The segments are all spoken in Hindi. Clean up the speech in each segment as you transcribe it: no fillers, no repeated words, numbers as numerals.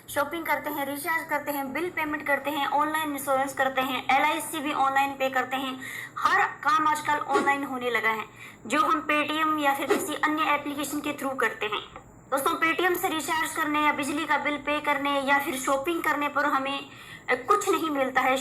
शॉपिंग करते हैं, रिचार्ज करते हैं, बिल पेमेंट करते हैं, ऑनलाइन इंश्योरेंस करते हैं, LIC भी ऑनलाइन पे करते हैं। हर काम आजकल ऑनलाइन होने लगा है, जो हम पेटीएम या फिर किसी अन्य एप्लीकेशन के थ्रू करते हैं। दोस्तों, पेटीएम से रिचार्ज करने या बिजली का बिल पे करने या फिर शॉपिंग करने पर हमें कुछ नहीं मिलता है।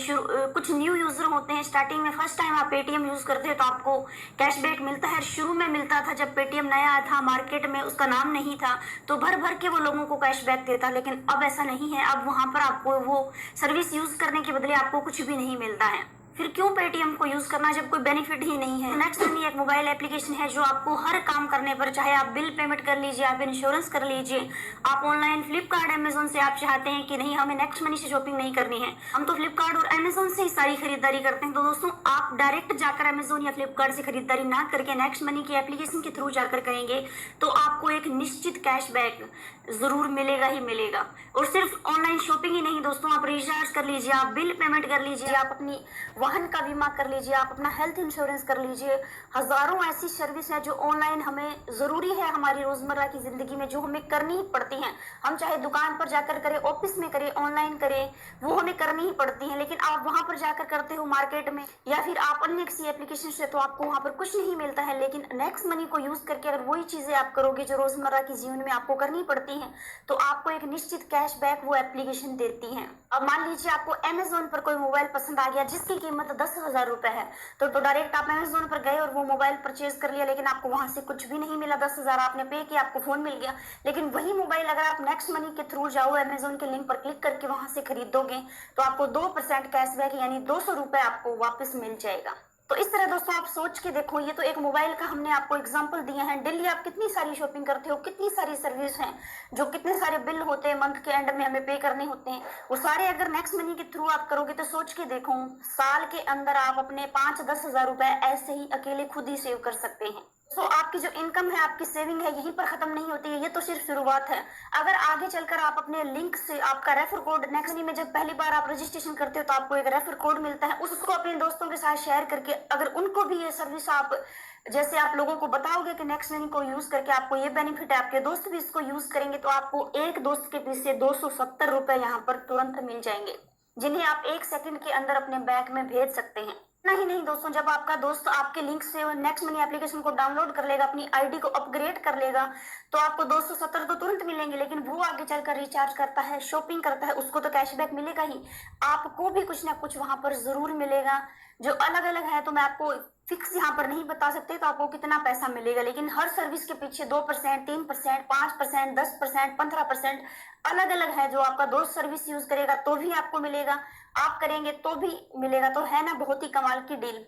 कुछ न्यू यूजर होते हैं, स्टार्टिंग में फर्स्ट टाइम आप पेटीएम यूज करते हैं तो आपको कैशबैक मिलता है। शुरू में मिलता था, जब पेटीएम नया था मार्केट में, उसका नाम नहीं था, तो भर भर के वो लोगों को कैशबैक देता। लेकिन अब ऐसा नहीं है, अब वहां पर आपको वो सर्विस यूज करने के बदले आपको कुछ भी नहीं मिलता है। फिर क्यों पेटीएम को यूज करना जब कोई बेनिफिट ही नहीं है। नेक्स्ट मनी एक मोबाइल एप्लीकेशन है जो आपको हर काम करने पर, चाहे आप बिल पेमेंट कर लीजिए, आप इंश्योरेंस कर लीजिए, आप ऑनलाइन फ्लिपकार्ट अमेजोन से आप चाहते हैं कि नहीं हमें नेक्स्ट मनी से शॉपिंग नहीं करनी है, हम तो फ्लिपकार्ट और अमेजोन से ही सारी खरीदारी करते हैं। तो दोस्तों, आप डायरेक्ट जाकर अमेजोन या फ्लिपकार्ट से खरीदारी ना करके नेक्स्ट मनी की एप्लीकेशन के थ्रू जाकर करेंगे तो आपको एक निश्चित कैशबैक जरूर मिलेगा ही मिलेगा। और सिर्फ ऑनलाइन शॉपिंग ही नहीं दोस्तों, आप रिचार्ज कर लीजिए, आप बिल पेमेंट कर लीजिए, आप अपनी वाहन का बीमा कर लीजिए, आप अपना हेल्थ इंश्योरेंस कर लीजिए। हजारों ऐसी सर्विस है जो ऑनलाइन हमें जरूरी है हमारी रोजमर्रा की जिंदगी में, जो हमें करनी ही पड़ती हैं। हम चाहे दुकान पर जाकर करें, ऑफिस में करें, ऑनलाइन करें, वो हमें करनी ही पड़ती है। लेकिन आप वहां पर जाकर करते हो मार्केट में या फिर आप अन्य किसी एप्लीकेशन से, तो आपको वहां पर कुछ नहीं मिलता है। लेकिन नेक्स्ट मनी को यूज करके अगर वही चीजें आप करोगे जो रोजमर्रा की जीवन में आपको करनी पड़ती है, तो आपको एक निश्चित कैशबैक वो एप्लीकेशन देती है। अब मान लीजिए आपको अमेजोन पर कोई मोबाइल पसंद आ गया जिसकी कीमत 10,000 रुपए है, तो डायरेक्ट आप अमेजोन पर गए और वो मोबाइल परचेज कर लिया, लेकिन आपको वहां से कुछ भी नहीं मिला। 10,000 आपने पे किया, आपको फोन मिल गया, लेकिन वही मोबाइल अगर आप नेक्स्ट मनी के थ्रू जाओ, अमेजोन के लिंक पर क्लिक करके वहां से खरीदोगे, तो आपको 2% कैशबैक यानी 200 रुपए आपको वापस मिल जाएगा। तो इस तरह दोस्तों आप सोच के देखो, ये तो एक मोबाइल का हमने आपको एग्जांपल दिया है। डेली आप कितनी सारी शॉपिंग करते हो, कितनी सारी सर्विस हैं, जो कितने सारे बिल होते हैं मंथ के एंड में हमें पे करने होते हैं, वो सारे अगर नेक्स्ट मनी के थ्रू आप करोगे तो सोच के देखो, साल के अंदर आप अपने 5-10 हजार रुपए ऐसे ही अकेले खुद ही सेव कर सकते हैं। तो आपकी जो इनकम है, आपकी सेविंग है, यहीं पर खत्म नहीं होती है, ये तो सिर्फ शुरुआत है। अगर आगे चलकर आप अपने लिंक से आपका रेफर कोड नेक्स्ट में जब पहली बार आप रजिस्ट्रेशन करते हो तो आपको एक रेफर कोड मिलता है, उसको अपने दोस्तों के साथ शेयर करके अगर उनको भी ये सर्विस आप जैसे आप लोगों को बताओगे कि नेक्स्ट मनी को यूज करके आपको ये बेनिफिट है, आपके दोस्त भी इसको यूज करेंगे, तो आपको एक दोस्त के पीछे 270 रुपए यहाँ पर तुरंत मिल जाएंगे, जिन्हें आप 1 सेकंड के अंदर अपने बैंक में भेज सकते हैं। नहीं नहीं दोस्तों, जब आपका दोस्त आपके लिंक से नेक्स्ट मनी एप्लीकेशन को डाउनलोड कर लेगा, अपनी आईडी को अपग्रेड कर लेगा, तो आपको 270 तो तुरंत मिलेंगे, लेकिन वो आगे चलकर रिचार्ज करता है, शॉपिंग करता है, उसको तो कैशबैक मिलेगा ही, आपको भी कुछ ना कुछ वहां पर जरूर मिलेगा। जो अलग अलग है तो मैं आपको फिक्स यहाँ पर नहीं बता सकते तो आपको कितना पैसा मिलेगा, लेकिन हर सर्विस के पीछे 2%, 3%, 5%, 10%, 15% अलग अलग है। जो आपका दोस्त सर्विस यूज करेगा तो भी आपको मिलेगा, आप करेंगे तो भी मिलेगा। तो है ना बहुत ही कमाल की डील।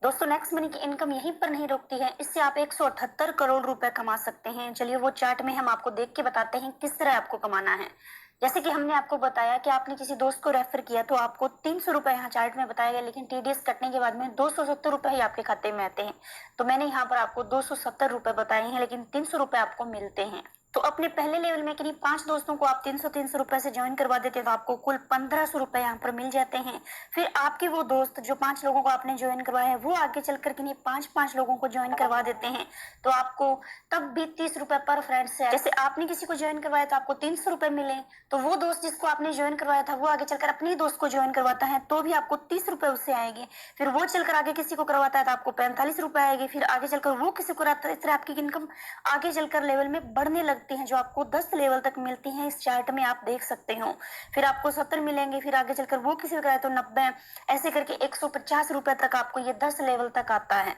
दोस्तों, नेक्स्ट मनी की इनकम यहीं पर नहीं रुकती है, इससे आप 178 करोड़ रुपए कमा सकते हैं। चलिए वो चार्ट में हम आपको देख के बताते हैं किस तरह आपको कमाना है। जैसे कि हमने आपको बताया कि आपने किसी दोस्त को रेफर किया तो आपको 300 रुपए यहाँ चार्ट में बताया गया, लेकिन TDS कटने के बाद में 270 रुपए ही आपके खाते में आते हैं। तो मैंने यहाँ पर आपको 270 रुपए बताए हैं, लेकिन 300 रुपए आपको मिलते हैं। तो अपने पहले लेवल में करीब 5 दोस्तों को आप 300 रुपए से ज्वाइन करवा देते हैं तो आपको कुल 1500 रुपए यहाँ पर मिल जाते हैं। फिर आपके वो दोस्त जो 5 लोगों को आपने ज्वाइन करवाया है, वो आगे चलकर किन्हीं 5-5 लोगों को ज्वाइन करवा देते हैं, तो आपको तब भी 30 रुपए पर फ्रेंड से, जैसे आपने किसी को ज्वाइन करवाया तो आपको 300 रुपए मिले, तो वो दोस्त जिसको आपने ज्वाइन करवाया था वो आगे चलकर अपने दोस्त को ज्वाइन करवाता है तो भी आपको 30 रुपए उससे आएंगे। फिर वो चलकर आगे किसी को करवाता है तो आपको 45 रुपए आएंगे। फिर आगे चलकर वो किसी को कराता है। इस तरह आपकी इनकम आगे चलकर लेवल में बढ़ने लगती है, जो आपको 10 लेवल तक मिलती है। इस चार्ट में आप देख सकते हो। फिर आपको 70 मिलेंगे, फिर आगे चलकर वो किसी को कराए तो 90, ऐसे करके 150 रुपए तक आपको ये 10 लेवल तक आता है।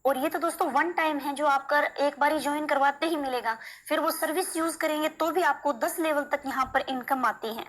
और ये तो दोस्तों वन टाइम है, जो आप कर एक बार ज्वाइन करवाते ही मिलेगा। फिर वो सर्विस यूज करेंगे तो भी आपको 10 लेवल तक यहाँ पर इनकम आती है,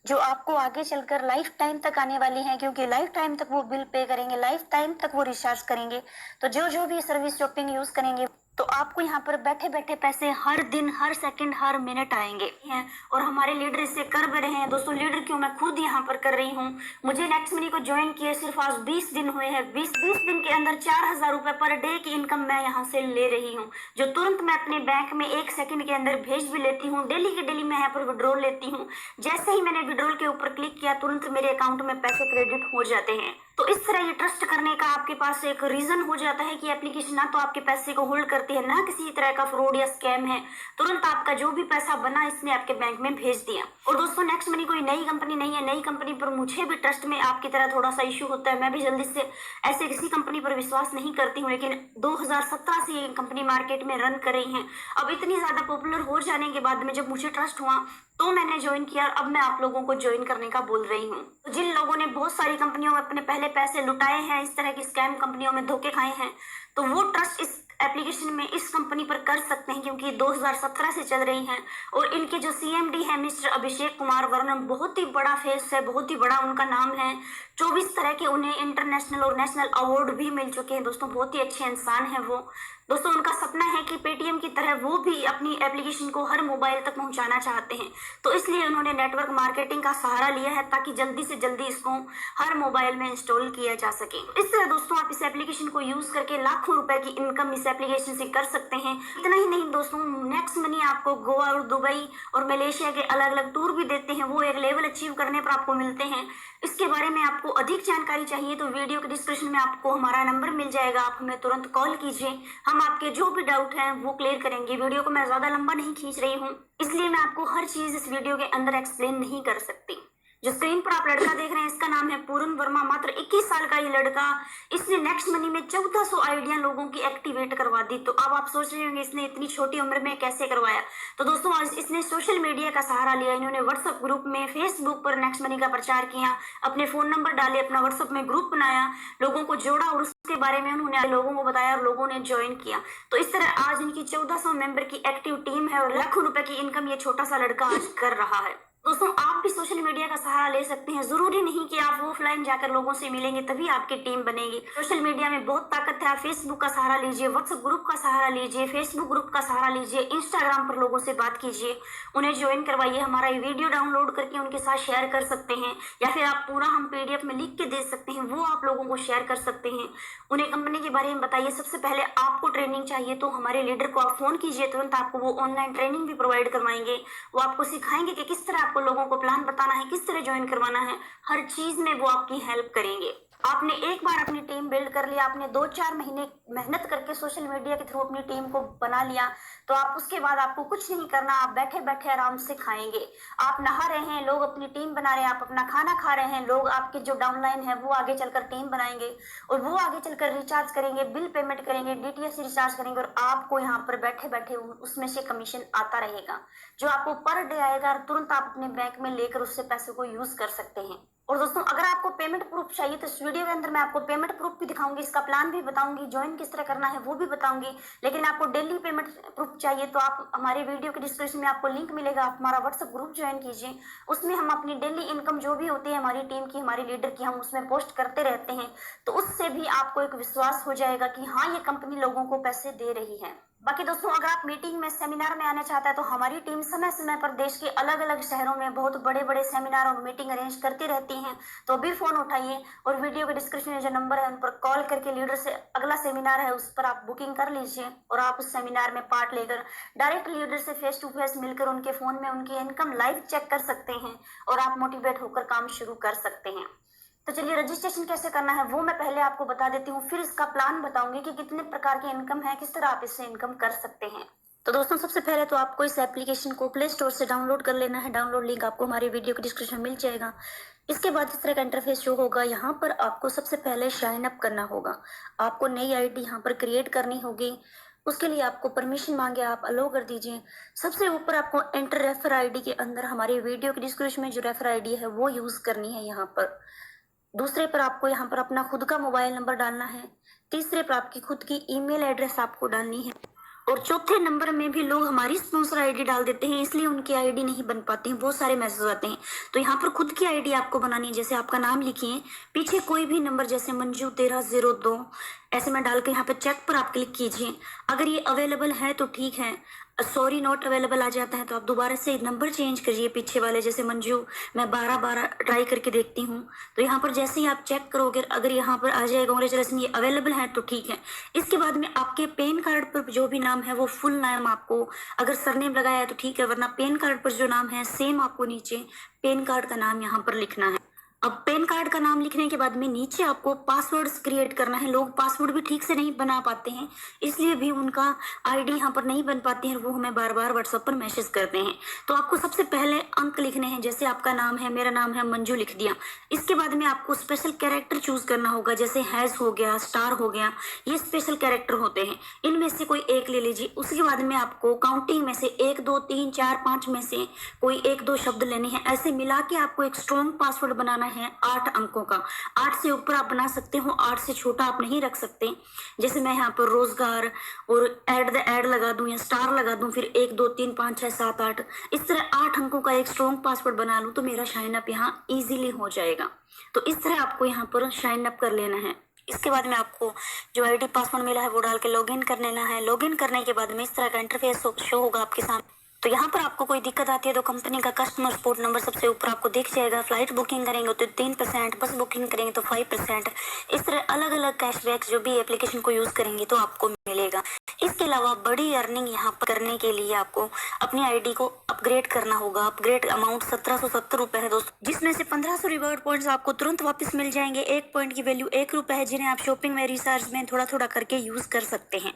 जो आपको आगे चलकर लाइफ टाइम तक आने वाली है, क्योंकि लाइफ टाइम तक वो बिल पे करेंगे, लाइफ टाइम तक वो रिचार्ज करेंगे। तो जो जो भी सर्विस शॉपिंग यूज करेंगे तो आपको यहाँ पर बैठे बैठे पैसे हर दिन, हर सेकंड, हर मिनट आएंगे हैं। और हमारे लीडर इससे कर भी रहे हैं। दोस्तों, लीडर क्यों, मैं खुद यहाँ पर कर रही हूँ। मुझे नेक्स्ट मनी को ज्वाइन किए सिर्फ आज 20 दिन हुए हैं। 20 दिन के अंदर 4000 रुपए पर डे की इनकम मैं यहाँ से ले रही हूँ, जो तुरंत मैं अपने बैंक में 1 सेकंड के अंदर भेज भी लेती हूँ। डेली के डेली मैं यहाँ पर विड्रॉल लेती हूँ। जैसे ही मैंने विड्रॉल के ऊपर क्लिक किया, तुरंत मेरे अकाउंट में पैसे क्रेडिट हो जाते हैं। तो इस तरह ये ट्रस्ट करने का आपके पास एक रीजन हो जाता है कि एप्लीकेशन ना तो आपके पैसे को होल्ड करती है, ना किसी तरह का फ्रॉड या स्कैम है। तुरंत आपका जो भी पैसा बना इसने आपके बैंक में भेज दिया। और दोस्तों नेक्स्ट मनी कोई नई कंपनी नहीं है, नई कंपनी पर मुझे भी ट्रस्ट में आपकी तरह थोड़ा सा इशू होता है। मैं भी जल्दी से ऐसे किसी कंपनी पर विश्वास नहीं करती हूँ, लेकिन 2017 से ये कंपनी मार्केट में रन कर रही है। अब इतनी ज्यादा पॉपुलर हो जाने के बाद में जब मुझे ट्रस्ट हुआ तो मैंने ज्वाइन किया, और अब मैं आप लोगों को ज्वाइन करने का बोल रही हूँ। तो जिन लोगों ने बहुत सारी कंपनियों में अपने पहले पैसे लुटाए हैं, इस तरह की स्कैम कंपनियों में धोखे खाए हैं, तो वो ट्रस्ट इस एप्लीकेशन में इस कंपनी पर कर सकते हैं, क्योंकि 2017 से चल रही हैं। और इनके जो सीएमडी है मिस्टर अभिषेक कुमार वर्मा, बहुत ही बड़ा फेस है, बहुत ही बड़ा उनका नाम है। 24 तरह के उन्हें इंटरनेशनल और नेशनल अवार्ड भी मिल चुके हैं दोस्तों, बहुत ही अच्छे इंसान है वो। दोस्तों उनका सपना है कि पेटीएम की तरह वो भी अपनी एप्लीकेशन को हर मोबाइल तक पहुंचाना चाहते हैं, तो इसलिए उन्होंने नेटवर्क मार्केटिंग का सहारा लिया है ताकि जल्दी से जल्दी इसको हर मोबाइल में इंस्टॉल किया जा सके। इस तरह दोस्तों आप इस एप्लीकेशन को यूज करके लाखों रुपए की इनकम इस एप्लीकेशन से कर सकते हैं। इतना ही नहीं दोस्तों, नेक्स्ट मनी आपको गोवा और दुबई और मलेशिया के अलग अलग टूर भी देते हैं, वो एक लेवल अचीव करने पर आपको मिलते हैं। इसके बारे में आपको अधिक जानकारी चाहिए तो वीडियो के डिस्क्रिप्शन में आपको हमारा नंबर मिल जाएगा, आप हमें तुरंत कॉल कीजिए, हम आपके जो भी डाउट हैं वो क्लियर करेंगे। वीडियो को मैं ज्यादा लंबा नहीं खींच रही हूँ, इसलिए मैं आपको हर चीज इस वीडियो के अंदर एक्सप्लेन नहीं कर सकती। जो स्क्रीन पर आप लड़का देख रहे हैं इसका नाम है पूरन वर्मा, मात्र 21 साल का ये लड़का। इसने नेक्स्ट मनी में 1400 आइडिया लोगों की एक्टिवेट करवा दी। तो अब आप सोच रहे होंगे इसने इतनी छोटी उम्र में कैसे करवाया। तो दोस्तों आज इसने सोशल मीडिया का सहारा लिया। इन्होंने व्हाट्सएप ग्रुप में, फेसबुक पर नेक्स्ट मनी का प्रचार किया, अपने फोन नंबर डाले, अपना व्हाट्सएप में ग्रुप बनाया, लोगों को जोड़ा और उसके बारे में उन्होंने लोगों को बताया और लोगों ने ज्वाइन किया। तो इस तरह आज इनकी 1400 मेंबर की एक्टिव टीम है और लाखों रुपए की इनकम ये छोटा सा लड़का आज कर रहा है। दोस्तों आप भी सोशल मीडिया का सहारा ले सकते हैं, जरूरी नहीं कि आप ऑफलाइन जाकर लोगों से मिलेंगे तभी आपकी टीम बनेगी। सोशल मीडिया में बहुत ताकत है, आप फेसबुक का सहारा लीजिए, व्हाट्सएप ग्रुप का सहारा लीजिए, फेसबुक ग्रुप का सहारा लीजिए, इंस्टाग्राम पर लोगों से बात कीजिए, उन्हें ज्वाइन करवाइए, हमारा ये वीडियो डाउनलोड करके उनके साथ शेयर कर सकते हैं, या फिर आप पूरा हम PDF में लिख के दे सकते हैं, वो आप लोगों को शेयर कर सकते हैं। उन्हें कंपनी के बारे में बताइए। सबसे पहले आपको ट्रेनिंग चाहिए तो हमारे लीडर को आप फोन कीजिए, तुरंत आपको वो ऑनलाइन ट्रेनिंग भी प्रोवाइड करवाएंगे। वो आपको सिखाएंगे कि किस तरह आपको लोगों को प्लान बताना है, किस तरह ज्वाइन करवाना है, हर चीज में वो आपकी हेल्प करेंगे। आपने एक बार अपनी टीम बिल्ड कर लिया, आपने 2-4 महीने मेहनत करके सोशल मीडिया के थ्रू अपनी टीम को बना लिया, तो आप उसके बाद आपको कुछ नहीं करना, आप बैठे बैठे आराम से खाएंगे। आप नहा रहे हैं, लोग अपनी टीम बना रहे हैं, आप अपना खाना खा रहे हैं, लोग आपके जो डाउनलाइन है वो आगे चलकर टीम बनाएंगे और वो आगे चलकर रिचार्ज करेंगे, बिल पेमेंट करेंगे, DTH रिचार्ज करेंगे, और आपको यहाँ पर बैठे बैठे उसमें से कमीशन आता रहेगा जो आपको पर डे आएगा, और तुरंत आप अपने बैंक में लेकर उससे पैसे को यूज कर सकते हैं। और दोस्तों अगर आपको पेमेंट प्रूफ चाहिए तो इस वीडियो के अंदर मैं आपको पेमेंट प्रूफ भी दिखाऊंगी, इसका प्लान भी बताऊंगी, ज्वाइन किस तरह करना है वो भी बताऊंगी। लेकिन आपको डेली पेमेंट प्रूफ चाहिए तो आप हमारे वीडियो के डिस्क्रिप्शन में आपको लिंक मिलेगा, आप हमारा व्हाट्सएप ग्रुप ज्वाइन कीजिए। उसमें हम अपनी डेली इनकम जो भी होती है हमारी टीम की, हमारी लीडर की, हम उसमें पोस्ट करते रहते हैं, तो उससे भी आपको एक विश्वास हो जाएगा कि हाँ ये कंपनी लोगों को पैसे दे रही है। बाकी दोस्तों अगर आप मीटिंग में, सेमिनार में आना चाहते हैं तो हमारी टीम समय समय पर देश के अलग अलग शहरों में बहुत बड़े बड़े सेमिनार और मीटिंग अरेंज करती रहती हैं। तो अभी फोन उठाइए और वीडियो के डिस्क्रिप्शन में जो नंबर है उन पर कॉल करके लीडर से अगला सेमिनार है उस पर आप बुकिंग कर लीजिए, और आप उस सेमिनार में पार्ट लेकर डायरेक्ट लीडर से फेस टू फेस मिलकर उनके फोन में उनकी इनकम लाइव चेक कर सकते हैं और आप मोटिवेट होकर काम शुरू कर सकते हैं। तो चलिए रजिस्ट्रेशन कैसे करना है वो मैं पहले आपको बता देती हूँ, फिर इसका प्लान बताऊंगी कि कितने प्रकार की इनकम है, किस तरह आप इससे इनकम कर सकते हैं। तो दोस्तों सबसे पहले तो आपको इस एप्लीकेशन को प्ले स्टोर से डाउनलोड कर लेना है। डाउनलोड लिंक आपको हमारे वीडियो के डिस्क्रिप्शन में मिल जाएगा। इसके बाद इस तरह का इंटरफेस शो होगा। यहाँ पर आपको सबसे पहले साइन अप करना होगा, आपको नई ID यहाँ पर क्रिएट करनी होगी। उसके लिए आपको परमिशन मांगे, आप अलो कर दीजिए। सबसे ऊपर आपको एंटर रेफर ID के अंदर हमारे वीडियो के डिस्क्रिप्शन में जो रेफर ID है वो यूज करनी है यहाँ पर। दूसरे पर आपको यहाँ पर अपना खुद का मोबाइल नंबर डालना है। तीसरे पर आपकी खुद की ईमेल एड्रेस आपको डालनी है। और चौथे नंबर में भी लोग हमारी स्पॉन्सर ID डाल देते हैं, इसलिए उनकी ID नहीं बन पाती हैं, बहुत सारे मैसेज आते हैं। तो यहाँ पर खुद की ID आपको बनानी है। जैसे आपका नाम लिखिए, पीछे कोई भी नंबर जैसे मंजू 1302 ऐसे में डाल के यहाँ पर चेक पर आप क्लिक कीजिए। अगर ये अवेलेबल है तो ठीक है, सॉरी नॉट अवेलेबल आ जाता है तो आप दोबारा से नंबर चेंज करिए पीछे वाले। जैसे मंजू मैं 12 ट्राई करके देखती हूँ, तो यहाँ पर जैसे ही आप चेक करोगे अगर यहाँ पर आ जाएगा कांग्रेचुलेसन ये अवेलेबल है तो ठीक है। इसके बाद में आपके पेन कार्ड पर जो भी नाम है वो फुल नाम आपको, अगर सरनेम लगाया है तो ठीक है, वरना पेन कार्ड पर जो नाम है सेम आपको नीचे पेन कार्ड का नाम यहाँ पर लिखना है। अब पैन कार्ड का नाम लिखने के बाद में नीचे आपको पासवर्ड्स क्रिएट करना है। लोग पासवर्ड भी ठीक से नहीं बना पाते हैं, इसलिए भी उनका आईडी यहाँ पर नहीं बन पाती है, वो हमें बार बार व्हाट्सएप पर मैसेज करते हैं। तो आपको सबसे पहले अंक लिखने हैं, जैसे आपका नाम है, मेरा नाम है मंजू लिख दिया। इसके बाद में आपको स्पेशल कैरेक्टर चूज करना होगा, जैसे हैज हो गया, स्टार हो गया, ये स्पेशल कैरेक्टर होते हैं, इनमें से कोई एक ले लीजिए। उसके बाद में आपको काउंटिंग में से 1 2 3 4 5 में से कोई 1 2 शब्द लेने हैं। ऐसे मिला के आपको एक स्ट्रॉन्ग पासवर्ड बनाना है 8 अंकों का। 8 से ऊपर आप बना सकते हो, 8 से छोटा आप नहीं रख सकते। जैसे मैं यहाँ पर रोजगार और एड लगा दूं या स्टार लगा दूं, फिर 1 2 3 5 6 7 8, इस तरह 8 अंकों का एक स्ट्रॉन्ग पासवर्ड बना लूं तो मेरा शाइन अप यहाँ इजीली हो जाएगा। तो इस तरह आपको यहाँ पर शाइन अप कर लेना है। इसके बाद में आपको जो आईडी पासवर्ड मिला है वो डाल के लॉगिन कर लेना है। लॉगिन करने के बाद में इस तरह का इंटरफेस शो होगा आपके सामने। तो यहाँ पर आपको कोई दिक्कत आती है तो कंपनी का कस्टमर सपोर्ट नंबर सबसे ऊपर आपको दिख जाएगा। फ्लाइट बुकिंग करेंगे तो 3%, बस बुकिंग करेंगे तो 5%, इस तरह अलग अलग कैशबैक जो भी एप्लीकेशन को यूज़ करेंगे तो आपको मिलेगा। इसके अलावा बड़ी अर्निंग यहाँ पर करने के लिए आपको अपनी आईडी को अपग्रेड करना होगा। अपग्रेड अमाउंट 1770 रुपये है दोस्तों, जिसमें से 1500 रिवॉर्ड पॉइंट्स आपको तुरंत वापस मिल जाएंगे। 1 पॉइंट की वैल्यू 1 रुपये है, जिन्हें आप शॉपिंग में, रिचार्ज में थोड़ा थोड़ा करके यूज़ कर सकते हैं।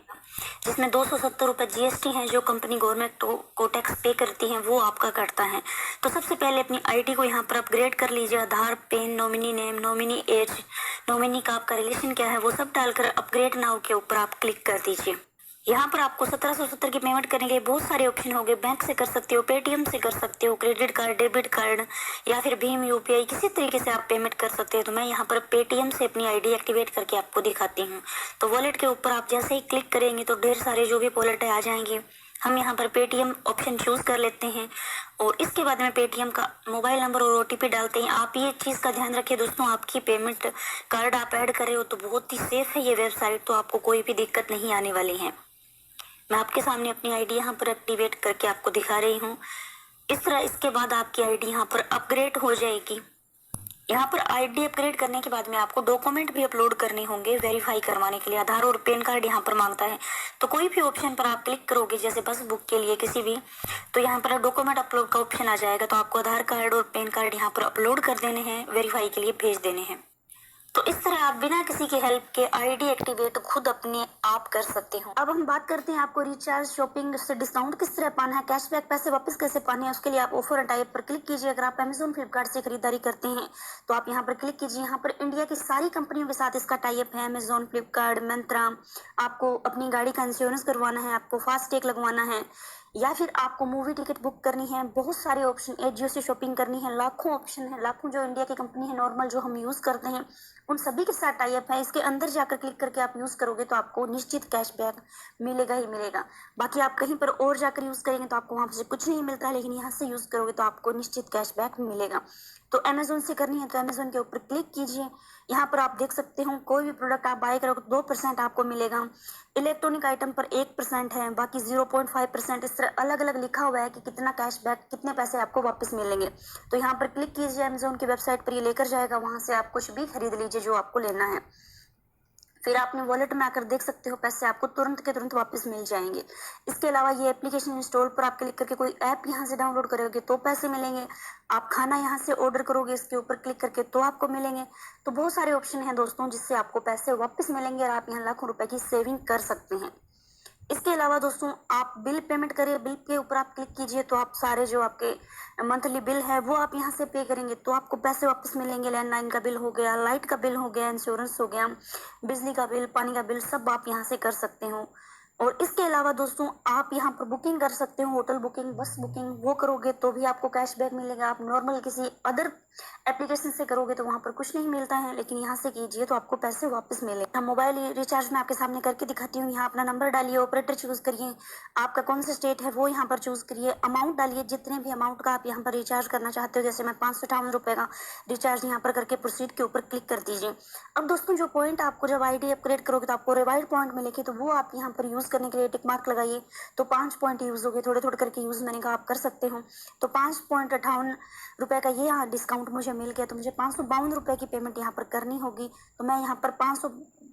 जिसमें 270 रुपये जीएसटी है जो कंपनी गवर्नमेंट को टैक्स पे करती है, वो आपका कटता है। तो सबसे पहले अपनी आईडी को यहाँ पर अपग्रेड कर लीजिए। Aadhaar, PAN, nominee name, nominee age, nominee का आपका रिलेशन क्या है, वो सब डालकर अपग्रेड नाउ के ऊपर आप क्लिक कर दीजिए। यहाँ पर आपको 1770 की पेमेंट करने के लिए बहुत सारे ऑप्शन होंगे। बैंक से कर सकते हो, पेटीएम से कर सकते हो, क्रेडिट कार्ड, डेबिट कार्ड या फिर भीम यूपीआई, किसी तरीके से आप पेमेंट कर सकते हो। तो मैं यहाँ पर पेटीएम से अपनी आईडी एक्टिवेट करके आपको दिखाती हूँ। तो वॉलेट के ऊपर आप जैसे ही क्लिक करेंगे तो ढेर सारे जो भी वॉलेट आ जाएंगे। हम यहाँ पर पेटीएम ऑप्शन चूज कर लेते हैं और इसके बाद में पेटीएम का मोबाइल नंबर और ओटीपी डालते हैं। आप ये चीज़ का ध्यान रखिए दोस्तों, आपकी पेमेंट कार्ड आप ऐड कर रहे हो तो बहुत ही सेफ है ये वेबसाइट, तो आपको कोई भी दिक्कत नहीं आने वाली है। मैं आपके सामने अपनी आईडी यहाँ पर एक्टिवेट करके आपको दिखा रही हूँ। इस तरह इसके बाद आपकी आईडी यहाँ पर अपग्रेड हो जाएगी। यहाँ पर आईडी अपग्रेड करने के बाद में आपको डॉक्यूमेंट भी अपलोड करने होंगे वेरीफाई करवाने के लिए। आधार और पैन कार्ड यहाँ पर मांगता है, तो कोई भी ऑप्शन पर आप क्लिक करोगे, जैसे बस बुक के लिए किसी भी, तो यहाँ पर डॉक्यूमेंट अपलोड का ऑप्शन आ जाएगा। तो आपको आधार कार्ड और पैन कार्ड यहाँ पर अपलोड कर देने हैं, वेरीफाई के लिए भेज देने हैं। तो इस तरह आप बिना किसी की हेल्प के आईडी एक्टिवेट खुद अपने आप कर सकते हो। अब हम बात करते हैं आपको रिचार्ज, शॉपिंग से डिस्काउंट किस तरह पाना है, कैशबैक पैसे वापस कैसे पाने हैं। उसके लिए आप ऑफर टाइप पर क्लिक कीजिए। अगर आप अमेजोन, फ्लिपकार्ट से खरीदारी करते हैं तो आप यहाँ पर क्लिक कीजिए। यहाँ पर इंडिया की सारी कंपनियों के साथ इसका टाइप है, अमेजोन, फ्लिपकार्ट, मिंत्रा। आपको अपनी गाड़ी का इंश्योरेंस करवाना है, आपको फास्टैग लगवाना है, या फिर आपको मूवी टिकट बुक करनी है, बहुत सारे ऑप्शन, एजियो से शॉपिंग करनी है, लाखों ऑप्शन है। लाखों जो इंडिया की कंपनी है नॉर्मल जो हम यूज़ करते हैं उन सभी के साथ टाई अप है। इसके अंदर जाकर क्लिक करके आप यूज़ करोगे तो आपको निश्चित कैशबैक मिलेगा ही मिलेगा। बाकी आप कहीं पर और जाकर यूज़ करेंगे तो आपको वहाँ से कुछ नहीं मिलता है, लेकिन यहाँ से यूज़ करोगे तो आपको निश्चित कैशबैक मिलेगा। तो अमेजोन से करनी है तो अमेजोन के ऊपर क्लिक कीजिए। यहाँ पर आप देख सकते हो कोई भी प्रोडक्ट आप बाय करोगे 2% आपको मिलेगा। इलेक्ट्रॉनिक आइटम पर 1% है, बाकी 0.5%, इस तरह अलग अलग लिखा हुआ है कि कितना कैशबैक, कितने पैसे आपको वापस मिलेंगे। तो यहाँ पर क्लिक कीजिए, अमेजोन की वेबसाइट पर ये लेकर जाएगा, वहाँ से आप कुछ भी खरीद लीजिए जो आपको लेना है। फिर आपने वॉलेट में आकर देख सकते हो पैसे आपको तुरंत के तुरंत वापस मिल जाएंगे। इसके अलावा ये एप्लीकेशन इंस्टॉल पर आप क्लिक करके कोई ऐप यहाँ से डाउनलोड करोगे तो पैसे मिलेंगे। आप खाना यहाँ से ऑर्डर करोगे इसके ऊपर क्लिक करके तो आपको मिलेंगे। तो बहुत सारे ऑप्शन हैं दोस्तों जिससे आपको पैसे वापस मिलेंगे और आप यहाँ लाखों रुपए की सेविंग कर सकते हैं। इसके अलावा दोस्तों आप बिल पेमेंट करिए, बिल के ऊपर आप क्लिक कीजिए तो आप सारे जो आपके मंथली बिल है वो आप यहाँ से पे करेंगे तो आपको पैसे वापस मिलेंगे। लैंडलाइन का बिल हो गया, लाइट का बिल हो गया, इंश्योरेंस हो गया, बिजली का बिल, पानी का बिल, सब आप यहाँ से कर सकते हो। और इसके अलावा दोस्तों आप यहाँ पर बुकिंग कर सकते हो, होटल बुकिंग, बस बुकिंग, वो करोगे तो भी आपको कैशबैक मिलेगा। आप नॉर्मल किसी अदर एप्लीकेशन से करोगे तो वहाँ पर कुछ नहीं मिलता है, लेकिन यहाँ से कीजिए तो आपको पैसे वापस मिलेगा। मोबाइल रिचार्ज में आपके सामने करके दिखाती हूँ। यहाँ अपना नंबर डालिए, ऑपरेटर चूज करिए, आपका कौन सा स्टेट है वो यहाँ पर चूज करिए, अमाउंट डालिए, जितने भी अमाउंट का आप यहाँ पर रिचार्ज करना चाहते हो। जैसे मैं 558 रुपये का रिचार्ज यहाँ पर करके प्रोसीड के ऊपर क्लिक कर दीजिए। अब दोस्तों जो पॉइंट आपको जब आईडी अपग्रेड करोगे तो आपको रिवाइड पॉइंट मिलेगी, तो वो आप यहाँ पर यूज करने के लिए टिक मार्क लगाइए तो 5 पॉइंट यूज हो गए। थोड़े थोड़े करके यूज मैंने कहा आप कर सकते हो। तो 5.58 रुपये का ये डिस्काउंट मुझे मिल गया, तो मुझे 552 रुपये की पेमेंट यहाँ पर करनी होगी। तो मैं यहाँ पर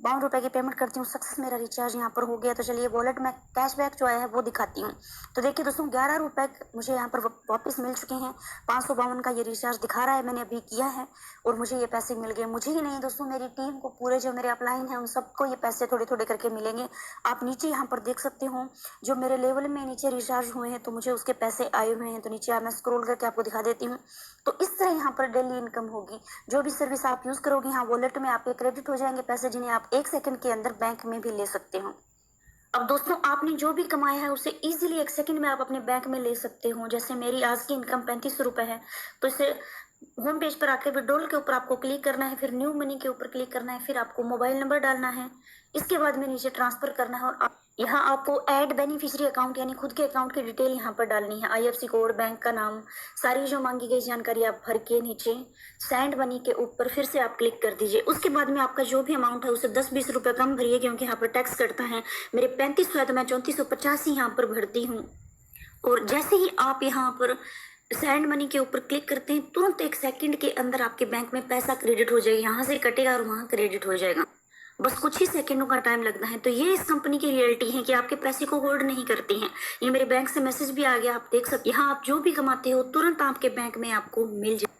₹52 की पेमेंट करती हूँ, सक्सेस मेरा रिचार्ज यहाँ पर हो गया। तो चलिए वॉलेट में कैशबैक जो आया है वो दिखाती हूँ। तो देखिए दोस्तों ₹11 मुझे यहाँ पर वापस मिल चुके हैं। 552 का ये रिचार्ज दिखा रहा है, मैंने अभी किया है और मुझे ये पैसे मिल गए। मुझे ही नहीं दोस्तों, मेरी टीम को, पूरे जो मेरे अपलाइन हैं उन सबको ये पैसे थोड़े थोड़े करके मिलेंगे। आप नीचे यहाँ पर देख सकते हो जो मेरे लेवल में नीचे रिचार्ज हुए हैं तो मुझे उसके पैसे आए हुए हैं। तो नीचे मैं स्क्रॉल करके आपको दिखा देती हूँ। तो इस तरह यहाँ पर डेली इनकम होगी। जो भी सर्विस आप यूज करोगे यहाँ वॉलेट में आपके क्रेडिट हो जाएंगे पैसे, जिन्हें आप 1 सेकंड के अंदर बैंक में भी ले सकते हो। अब दोस्तों आपने जो भी कमाया है उसे इजीली 1 सेकंड में आप अपने बैंक में ले सकते हो। जैसे मेरी आज की इनकम ₹35 है, तो इसे होम पेज पर आके विड्रॉल के ऊपर आपको क्लिक करना है, फिर न्यू मनी के ऊपर क्लिक करना है, फिर आपको मोबाइल नंबर डालना है, इसके बाद में नीचे ट्रांसफर करना है और यहाँ आपको ऐड बेनिफिशियरी अकाउंट यानी खुद के अकाउंट की डिटेल यहाँ पर डालनी है। IFSC कोड, बैंक का नाम, सारी जो मांगी गई जानकारी आप भर के नीचे सेंड मनी के ऊपर फिर से आप क्लिक कर दीजिए। उसके बाद में आपका जो भी अमाउंट है उसे 10-20 रुपये कम भरिए, क्योंकि यहाँ पर टैक्स कटता है। मेरे 35 है तो मैं 3450 ही यहाँ पर भरती हूँ। और जैसे ही आप यहाँ पर सेंड मनी के ऊपर क्लिक करते हैं तुरंत 1 सेकंड के अंदर आपके बैंक में पैसा क्रेडिट हो जाएगा। यहाँ से कटेगा और वहाँ क्रेडिट हो जाएगा। बस कुछ ही सेकंडों का टाइम लगता है। तो ये इस कंपनी की रियलिटी है कि आपके पैसे को होल्ड नहीं करती हैं। ये मेरे बैंक से मैसेज भी आ गया, आप देख सकते हैं। यहाँ आप जो भी कमाते हो तुरंत आपके बैंक में आपको मिल जाए।